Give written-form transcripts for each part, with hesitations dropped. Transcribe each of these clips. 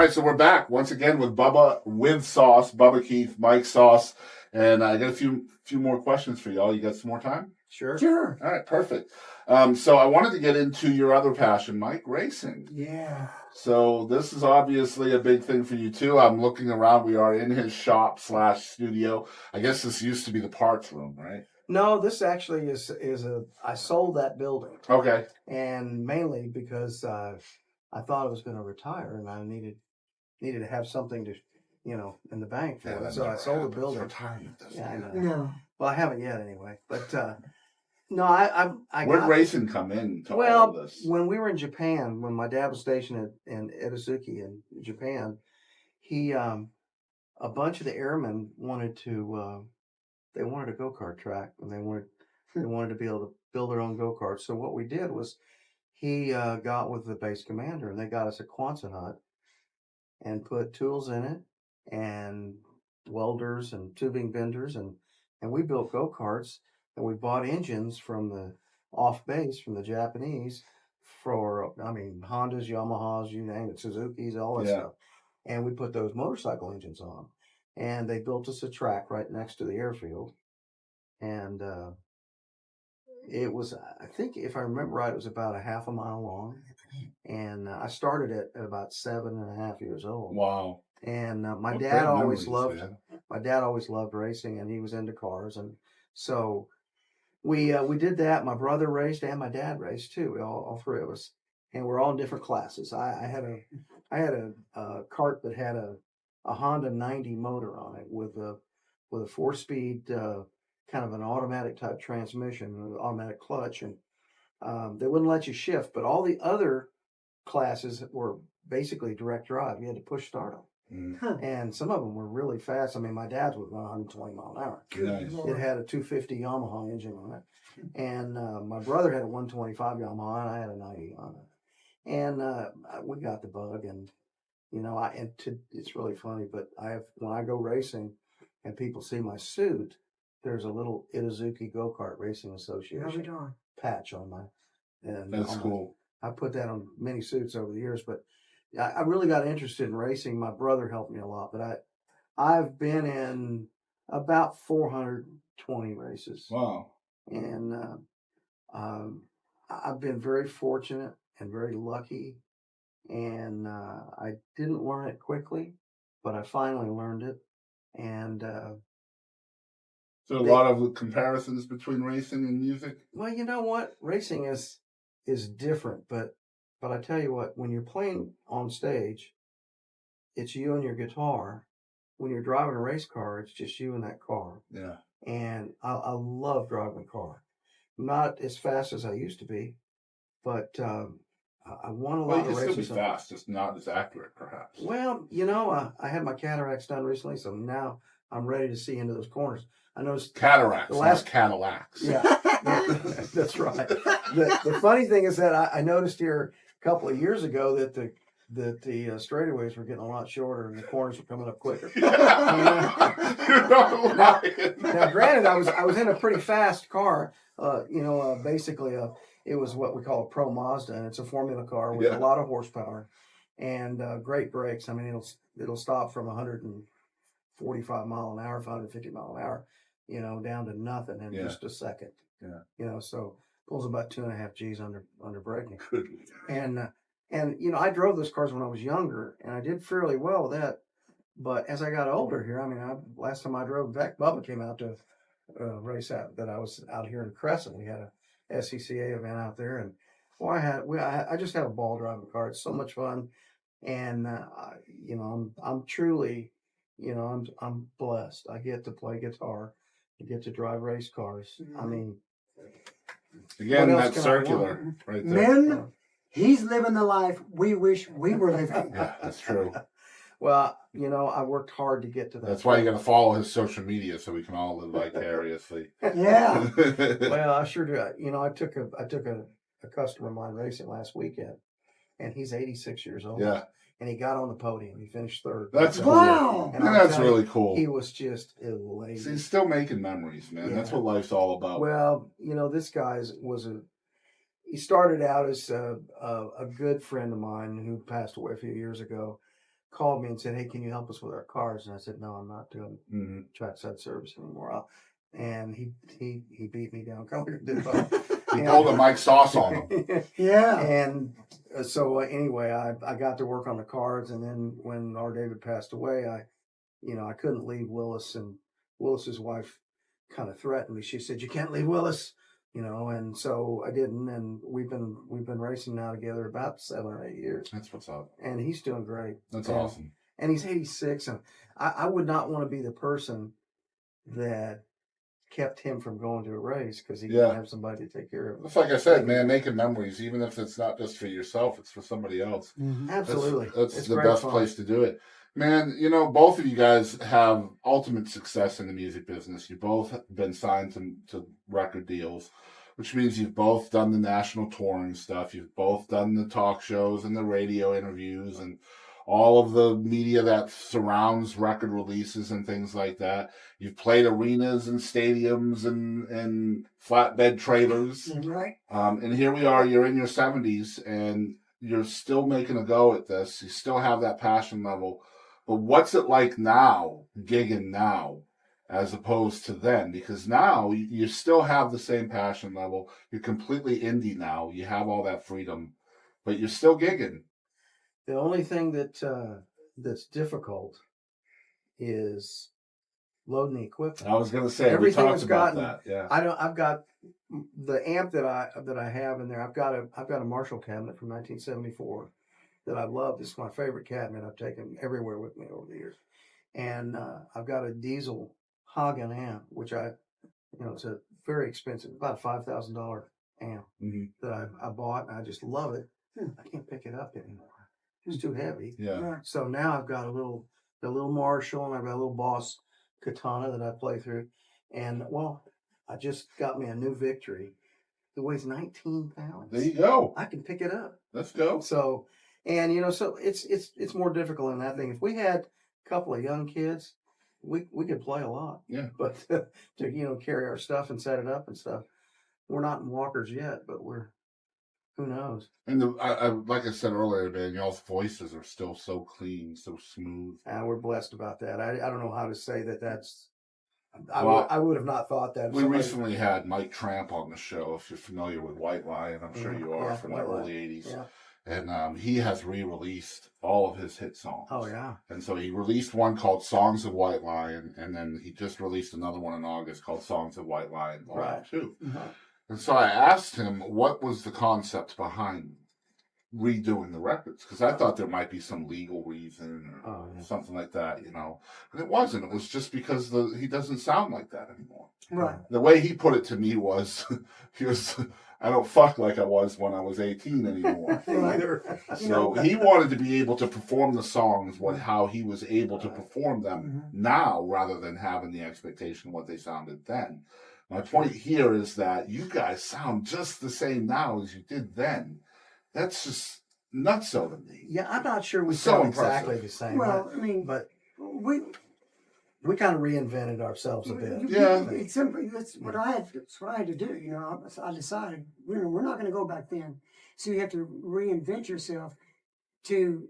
right, so we're back once again with Bubba with Sauce, Bubba Keith Mike Sauce, and I got a few more questions for y'all. You got some more time? Sure. All right, perfect. So I wanted to get into your other passion, Mike, racing. Yeah. So this is obviously a big thing for you too. I'm looking around. We are in his shop / studio. I guess this used to be the parts room, right? No, this actually is I sold that building. Okay. And mainly because I thought I was going to retire and I needed to have something to, in the bank for it. So I sold the building. Retirement. Yeah, I know. No. Well, I haven't yet anyway. But no, I Where'd got racing come in to all of this? when we were in Japan, when my dad was stationed in Itazuki in Japan, he a bunch of the airmen wanted to they wanted a go-kart track and they wanted to be able to build their own go-karts. So what we did was he got with the base commander and they got us a Quonset hut and put tools in it and welders and tubing benders and we built go-karts and we bought engines from the off base from the Japanese for Hondas, Yamahas, you name it, Suzuki's, all that stuff. And we put those motorcycle engines on. And they built us a track right next to the airfield. And it was, I think, if I remember right, it was about a half a mile long. And I started it at about 7.5 years old. Wow. And my dad always loved racing, and he was into cars. And so we did that. My brother raced, and my dad raced too. All three of us, and we're all in different classes. I had a kart that had a Honda 90 motor on it with a 4-speed kind of an automatic type transmission, an automatic clutch, and they wouldn't let you shift. But all the other classes were basically direct drive. You had to push start them. And some of them were really fast. I mean, my dad's was 120 mile an hour. Nice. It had a 250 Yamaha engine on it. And my brother had a 125 Yamaha, and I had a 90 on it. And we got the bug. And, it's really funny, but when I go racing and people see my suit, there's a little Itazuki Go-Kart Racing Association patch on my. And that's cool. I put that on many suits over the years, but I really got interested in racing. My brother helped me a lot, but I've been in about 420 races. Wow. And I've been very fortunate and very lucky. And I didn't learn it quickly, but I finally learned it. And so a lot of comparisons between racing and music? Well, you know what? Racing is different, but I tell you what, when you're playing on stage, it's you and your guitar. When you're driving a race car, it's just you and that car. Yeah. And I love driving a car. Not as fast as I used to be, but I won a lot of races. You can still be fast, just not as accurate, perhaps. Well, I had my cataracts done recently, so now I'm ready to see into those corners. I noticed cataracts, not Cadillacs. Yeah, that's right. The funny thing is that I noticed here a couple of years ago that the straightaways were getting a lot shorter and the corners were coming up quicker. You're not lying. Now, granted, I was in a pretty fast car. Basically, it was what we call a Pro Mazda, and it's a formula car with a lot of horsepower and great brakes. I mean, it'll stop from 145 mile an hour, 150 mile an hour, down to nothing in just a second. Yeah. So pulls about 2.5 G's under braking. Good. And I drove those cars when I was younger, and I did fairly well with that. But as I got older here, last time I drove, in fact, Bubba came out to race out that I was out here in Crescent. We had a SCCA event out there, and I just have a ball driving a car. It's so much fun, and I'm truly, I'm blessed. I get to play guitar, I get to drive race cars. I mean, again, that's circular, right there. Men, he's living the life we wish we were living. Yeah, that's true. Well, I worked hard to get to that. That's why you got to follow his social media so we can all live vicariously. Yeah. Well, I sure do. I took a customer of mine racing last weekend, and he's 86 years old. Yeah. And he got on the podium. He finished third. That's cool. Wow. And that's really cool. He was just elated. So he's still making memories, man. Yeah. That's what life's all about. Well, this guy he started out as a good friend of mine who passed away a few years ago, called me and said, "Hey, can you help us with our cars?" And I said, "No, I'm not doing Mm-hmm. trackside service anymore." And he beat me down. Did both. He pulled a Mike Sauce on him. Yeah. And so anyway, I got to work on the cars, and then when our David passed away, I couldn't leave Willis, and Willis's wife kind of threatened me. She said, "You can't leave Willis," and so I didn't, and we've been racing now together about 7 or 8 years, That's what's up. and he's doing great. That's awesome. And he's 86, and I would not want to be the person that kept him from going to a race because he didn't have somebody to take care of him. It's like I said, man, making memories, even if it's not just for yourself, it's for somebody else. Mhm. Absolutely. That's It's the great best fun. place to do it. Man, both of you guys have ultimate success in the music business. You've both been signed to record deals, which means you've both done the national touring stuff. You've both done the talk shows and the radio interviews and all of the media that surrounds record releases and things like that. You've played arenas and stadiums and flatbed trailers. Right. And here we are, you're in your 70s and you're still making a go at this. You still have that passion level. But what's it like now, gigging now, as opposed to then? Because now you still have the same passion level. You're completely indie now. You have all that freedom, but you're still gigging. The only thing that's difficult is loading the equipment. I was going to say, Everything we talked has about gotten- that. Yeah. I've got the amp that I have in there. I've got a Marshall cabinet from 1974 that I love. This is my favorite cabinet. I've taken everywhere with me over the years. And I've got a diesel Hagen amp, which it's a very expensive, about a $5,000 amp that I bought, and I just love it. I can't pick it up anymore. It's too heavy. Yeah. Right. So now I've got the little Marshall, and I've got a little Boss Katana that I play through. And I just got me a new Victory. It weighs 19 pounds. There you go. I can pick it up. Let's go. So, and so it's more difficult in that thing. If we had a couple of young kids, we could play a lot. Yeah. But to carry our stuff and set it up and stuff, we're not in walkers yet, but who knows? And I like I said earlier, man, y'all's voices are still so clean, so smooth. We're blessed about that. I don't know how to say that. That's Well, I would have not thought that. We recently had Mike Tramp on the show. If you're familiar with White Lion, I'm sure you are, Yeah, from the White Lion. early '80s. Yeah. And he has re-released all of his hit songs. Oh yeah. And so he released one called "Songs of White Lion," and then he just released another one in August called "Songs of White Lion" Right. too. Mhm. And so I asked him what was the concept behind redoing the records, because I thought there might be some legal reason or something like that, and it wasn't. It was just because he doesn't sound like that anymore. Right. The way he put it to me was, I don't fuck like I was when I was 18 anymore. Either. So he wanted to be able to perform the songs how he was able to perform them now, rather than having the expectation of what they sounded then. My point here is that you guys sound just the same now as you did then. That's just nutso to me. Yeah, I'm not sure we So sound impressive. exactly the same. Well, I mean, but we we kind of reinvented ourselves a bit. Yeah. It's simple. That's what I had. That's what I had to do. I decided we're not going to go back then. So you have to reinvent yourself to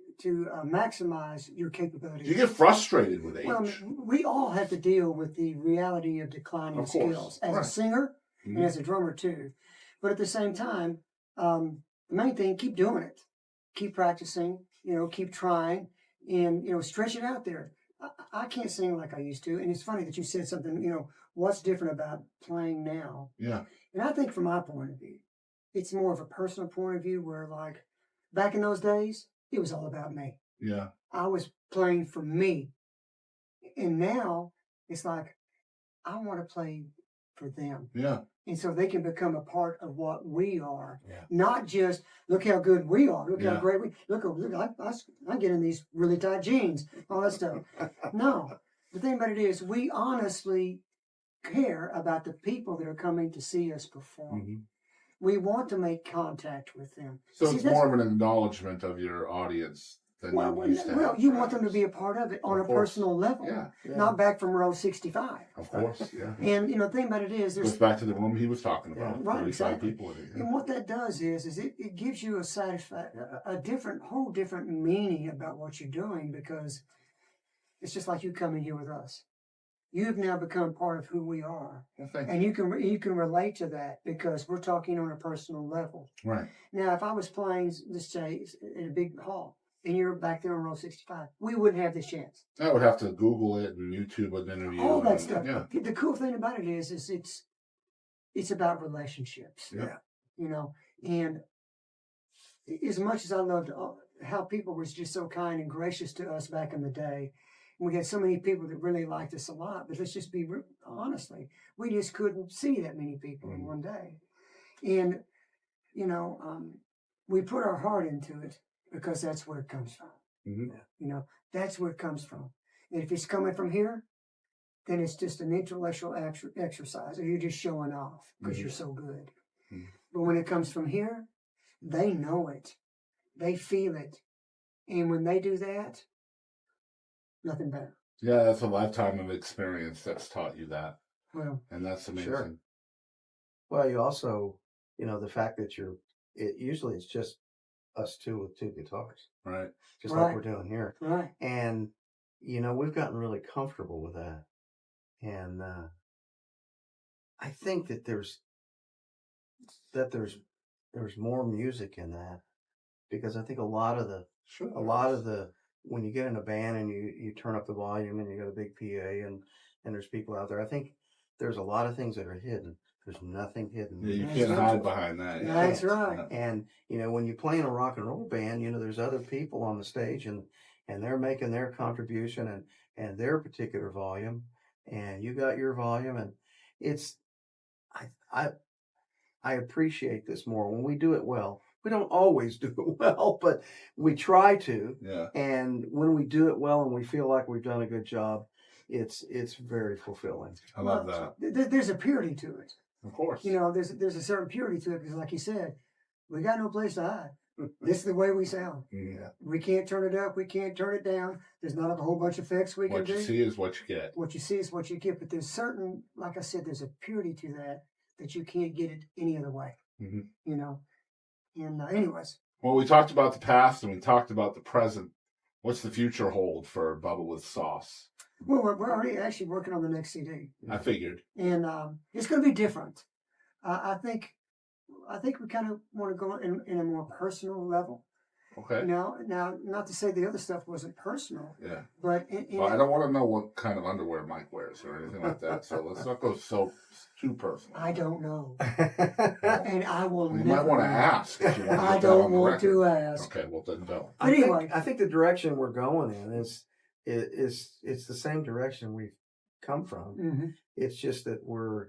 maximize your capabilities. You get frustrated with age. Well, I mean, we all have to deal with the reality of declining Of course. skills as Right. a singer Mhm. and as a drummer too. But at the same time, the main thing, keep doing it, keep practicing, keep trying, and stretch it out there. I can't sing like I used to, and it's funny that you said something. What's different about playing now? Yeah. And I think from my point of view, it's more of a personal point of view where, like, back in those days, it was all about me. Yeah. I was playing for me. And now it's like, I want to play for them. Yeah. And so they can become a part of what we are. Yeah. Not just, look how good we are. Look Yeah. how great look, I get in these really tight jeans, all that stuff. No. The thing about it is, we honestly care about the people that are coming to see us perform. Mhm. We want to make contact with them. So See, it's that's- more of an acknowledgement of your audience than Well, you used to well, have. you want them to be a part of it on Of a course. personal level, Yeah, not back from row 65. of course. Yeah. And the thing about it is, Goes there's back to the room he was talking about. Yeah. Right, 35 exactly. people in it. Yeah. And what that does is it gives you a different, whole different meaning about what you're doing, because it's just like you coming here with us. You've now become part of who we are, Well, thank and you can relate to that because we're talking on a personal level. you. Right. Now, if I was playing, let's say, in a big hall, and you're back there on row 65, we wouldn't have this chance. I would have to Google it and YouTube an interview. All that and, stuff. Yeah. The cool thing about it is it's about relationships. Yeah. And as much as I loved how people was just so kind and gracious to us back in the day, and we had so many people that really liked us a lot, but let's just be honestly, we just couldn't see that many people in one day. And, we put our heart into it because that's where it comes from. Mm-hmm. That's where it comes from. And if it's coming from here, then it's just an intellectual exercise, or you're just showing off because you're so good. Mhm. But when it comes from here, they know it, they feel it, and when they do that, nothing better. Yeah, that's a lifetime of experience that's taught you that. Well, And that's amazing. Sure. Well, you also, the fact that usually it's just us two with two guitars, Right. just Right. like we're doing here. right. And, we've gotten really comfortable with that. And I think that there's more music in that, because I think a lot of the when you get in a band and you turn up the volume and you got a big PA and there's people out there, I think there's a lot of things that are hidden. There's nothing hidden. Yeah, you That's can't right. hide behind that. You That's can't. right. And when you play in a rock and roll band, there's other people on the stage and they're making their contribution and their particular volume, and you got your volume, and it's I appreciate this more when we do it well. We don't always do it well, but we try to. Yeah. And when we do it well and we feel like we've done a good job, it's very fulfilling. I love that. There's a purity to it. Of course. There's a certain purity to it because, like you said, we got no place to hide. This is the way we sound. Yeah. We can't turn it up. We can't turn it down. There's not a whole bunch of effects we can What do. you see is what you get. What you see is what you get. But there's certain, like I said, there's a purity to that you can't get it any other way. Mm-hmm. And anyways. Well, we talked about the past and we talked about the present. What's the future hold for Bubba with Sauce? Well, we're already actually working on the next CD. I figured. And it's going to be different. I think we kind of want to go in a more personal level. Okay. Now, not to say the other stuff wasn't personal, Yeah. but Well, I don't want to know what kind of underwear Mike wears or anything like that. So let's not go so too personal. I don't know, and I will Well, you never might want to know. ask. If you want to I get that don't on the want record. to ask. Okay, well then don't. Anyway. I think the direction we're going in is it's the same direction we've come from. Mm-hmm. It's just that we're,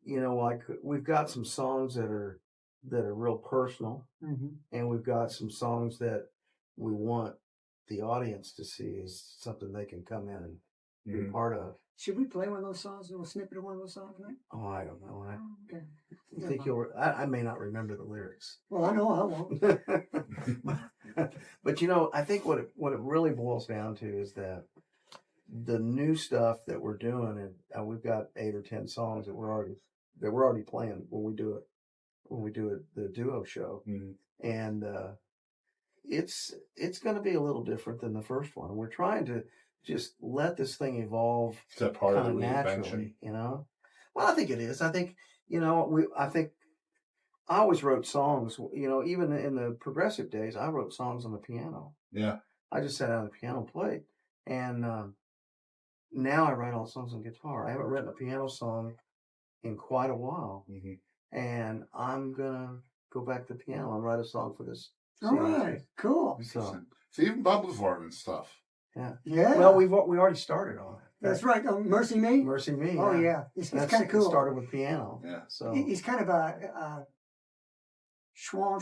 like we've got some songs that are real personal, Mm-hmm. and we've got some songs that we want the audience to see as something they can come in and be part of. Should we play one of those songs, a little snippet of one of those songs, man? Oh, I don't know. Okay. I think I may not remember the lyrics. Well, I know I won't. But I think what it really boils down to is that the new stuff that we're doing, and we've got 8 or 10 songs that we're already playing when we do the duo show, and it's going to be a little different than the first one. We're trying to just let this thing evolve. Is that part of the naturally, reinvention? Well, I think it is. I think I always wrote songs. Even in the progressive days, I wrote songs on the piano. Yeah. I just sat down at the piano and played, and now I write all the songs on guitar. I haven't written a piano song in quite a while, and I'm gonna go back to the piano and write a song for this. All right, cool. So even Bubba's learning stuff. Yeah. Well, we already started on it. That's right. Mercy Me. Mercy Me. Oh yeah, it's kind of cool. It started with piano. Yeah. So He's kind of a schwan.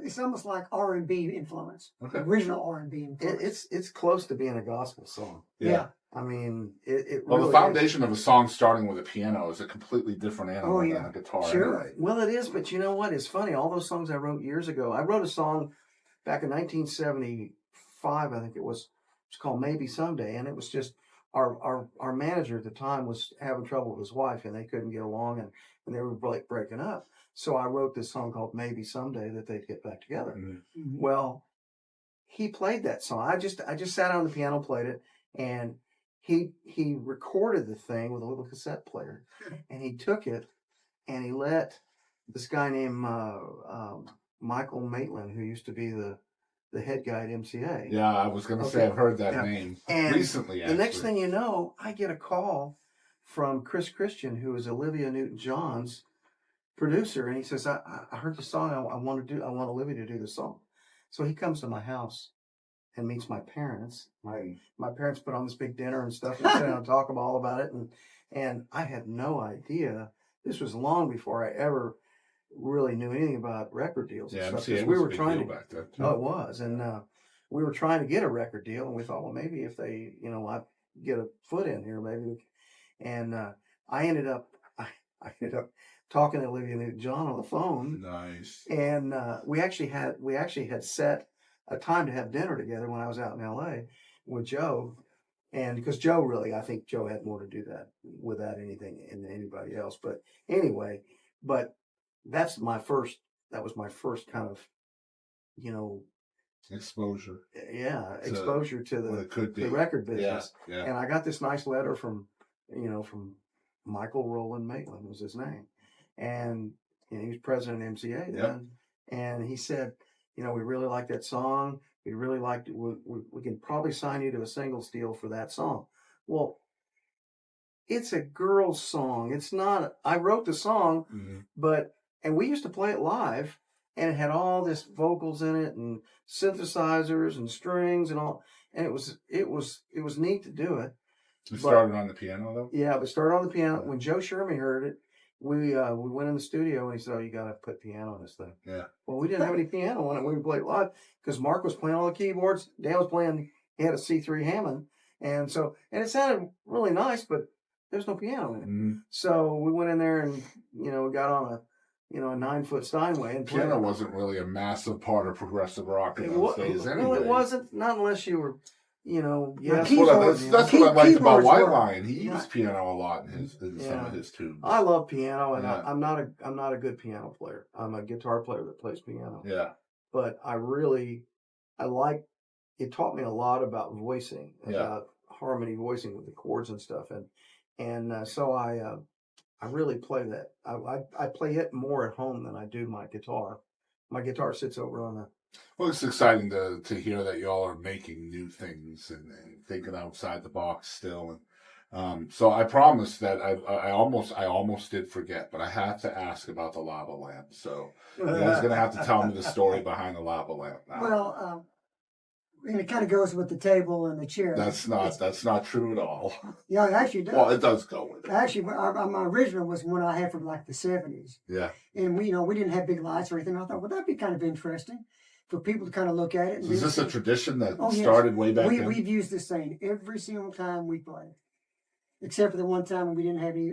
It's almost like R&B influence. Okay. Original R&B influence. it's close to being a gospel song. Yeah. I mean, it Well, really the foundation of a song starting with a piano is a completely different animal Oh, yeah. than a guitar. Sure. Anyway. Well, it is, but you know what? It's funny. All those songs I wrote years ago. I wrote a song back in 1975, I think it was called Maybe Someday, and it was just our manager at the time was having trouble with his wife, and they couldn't get along, and they were breaking up. So I wrote this song called Maybe Someday that they'd get back together. Mhm. Well, he played that song. I just sat on the piano, played it, and he recorded the thing with a little cassette player, and he took it and he let this guy named Michael Maitland, who used to be the head guy at MCA. Yeah, I was going to say I've heard that name And recently. the Actually. next thing you know, I get a call from Chris Christian, who is Olivia Newton-John's producer, and he says, "I heard the song. I want Olivia to do the song." So he comes to my house and meets my parents. My parents put on this big dinner and stuff, and sit down and talk all about it. And I had no idea. This was long before I ever really knew anything about record deals. Yeah, and stuff, MCA we was were a big trying deal to. back then, too. Oh, it was, and we were trying to get a record deal, and we thought, well, maybe if they, I get a foot in here, maybe. And I ended up talking to Olivia Newton-John on the phone. Nice. And we actually had set a time to have dinner together when I was out in LA with Joe, and because I think Joe had more to do that without anything and anybody else. But anyway, that was my first kind of, Exposure. Yeah, exposure to What it could be. the record business. Yeah. And I got this nice letter from Michael Roland Maitland was his name. And he was president of MCA then. Yep. And he said, we really like that song. We really liked it. We can probably sign you to a singles deal for that song. Well, it's a girl's song. It's not. I wrote the song, and we used to play it live, and it had all this vocals in it and synthesizers and strings and all. And it was neat to do it. It started on the piano though. Yeah, but started on the piano. When Joe Sherman heard it, we went in the studio and he said, "Oh, you got to put piano on this thing." Yeah. Well, we didn't have any piano on it when we played live because Mark was playing all the keyboards. Dan was playing. He had a C3 Hammond, and it sounded really nice, but there's no piano in it. Mm-hmm. So we went in there and we got on a 9-foot Steinway and piano wasn't really a massive part of progressive rock in those days. Anyway. Well, it wasn't. Not unless you were. That's what I liked about White Lion. He used piano a lot in some of his tunes. I love piano, and I'm not a good piano player. I'm a guitar player that plays piano. Yeah, but I like. It taught me a lot about voicing, about harmony voicing with the chords and stuff, and so I really play that. I play it more at home than I do my guitar. My guitar sits over on the. Well, it's exciting to hear that y'all are making new things and thinking outside the box still. And so I promised that I almost did forget, but I had to ask about the lava lamp. So you guys are gonna have to tell me the story behind the lava lamp now. Well, and it kind of goes with the table and the chair. That's not true at all. Yeah, it actually does. Well, it does go with it. Actually, my original was one I had from like the 70s. Yeah. And we didn't have big lights or anything. I thought, well, that'd be kind of interesting for people to kind of look at it. So is this a tradition that started way back then? We've used this thing every single time we play, except for the one time when we didn't have any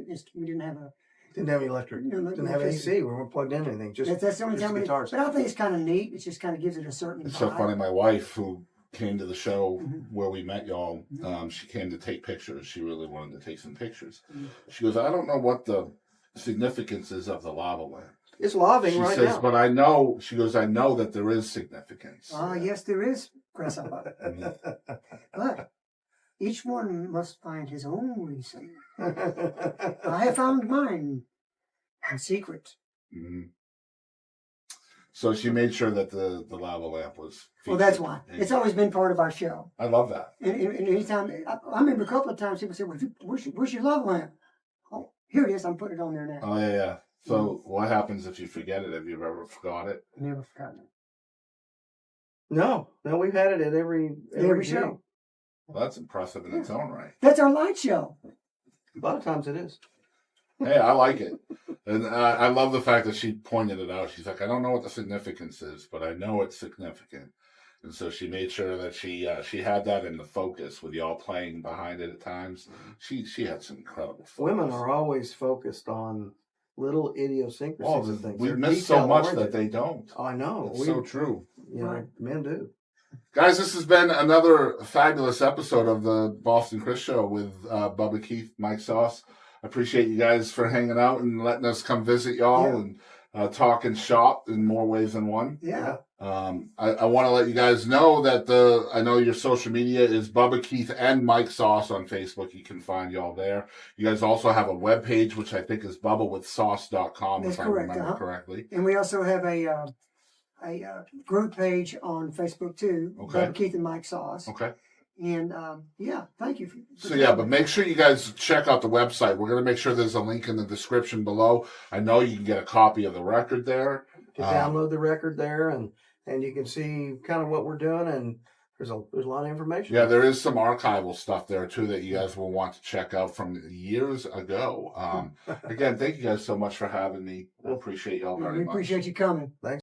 electric. Didn't have AC. We weren't plugged in anything. That's the only time. But I think it's kind of neat. It just kind of gives it a certain. It's so funny. My wife, who came to the show where we met y'all, she came to take pictures. She really wanted to take some pictures. She goes, "I don't know what the significance is of the lava lamp." It's laving she right says, now. But I know. She goes, "I know that there is significance." Yes, there is, Grasshopper. But each one must find his own reason. I have found mine in secret. Mm-hmm. So she made sure that the lava lamp was featured. Well, that's why. It's always been part of our show. I love that. And anytime, I remember a couple of times people said, well, where's your lava lamp? Oh, here it is. I'm putting it on there now. Oh, yeah. So what happens if you forget it? Have you ever forgot it? Never forgotten it. No, we've had it at every show. Well, that's impressive in its own right. That's our light show. A lot of times it is. Hey, I like it. And I love the fact that she pointed it out. She's like, I don't know what the significance is, but I know it's significant. And so she made sure that she had that in the focus with y'all playing behind it at times. She had some incredible focus. Women are always focused on little idiosyncrasies Oh, and things. we They're miss so much that detail-oriented. they don't. I know. It's so true. You know, men do. Guys, this has been another fabulous episode of the Boston Chris Show with Bubba Keith Mike Sauce. I appreciate you guys for hanging out and letting us come visit y'all and talk and shop in more ways than one. Yeah. I want to let you guys know that I know your social media is Bubba Keith and Mike Sauce on Facebook. You can find y'all there. You guys also have a webpage, which I think is bubbawithsauce.com, That's if correct, I remember correctly. And we also have a group page on Facebook too. Okay. Bubba Keith and Mike Sauce. Okay. And thank you. But make sure you guys check out the website. We're going to make sure there's a link in the description below. I know you can get a copy of the record there. To download the record there, and you can see kind of what we're doing, and there's a lot of information. Yeah, there is some archival stuff there too that you guys will want to check out from years ago. Again, thank you guys so much for having me. I appreciate y'all very much. We appreciate you coming. Thanks.